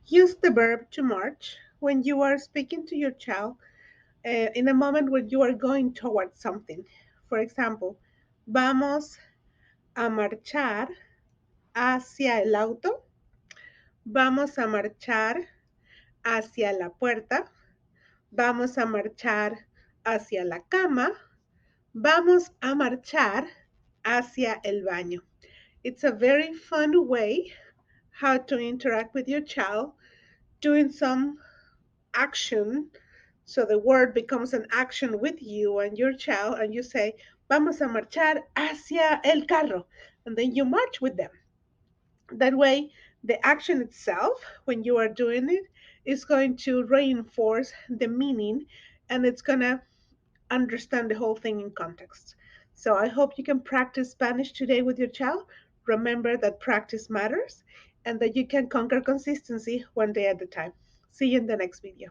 Use the verb to march when you are speaking to your child in a moment when you are going towards something. For example, vamos a marchar hacia el auto, vamos a marchar hacia la puerta, vamos a marchar hacia la cama, vamos a marchar hacia el baño. It's a very fun way how to interact with your child doing some action. So the word becomes an action with you and your child, and you say, vamos a marchar hacia el carro. And then you march with them. That way, the action itself, when you are doing it, is going to reinforce the meaning and it's going to understand the whole thing in context. So I hope you can practice Spanish today with your child. Remember that practice matters and that you can conquer consistency one day at a time. See you in the next video.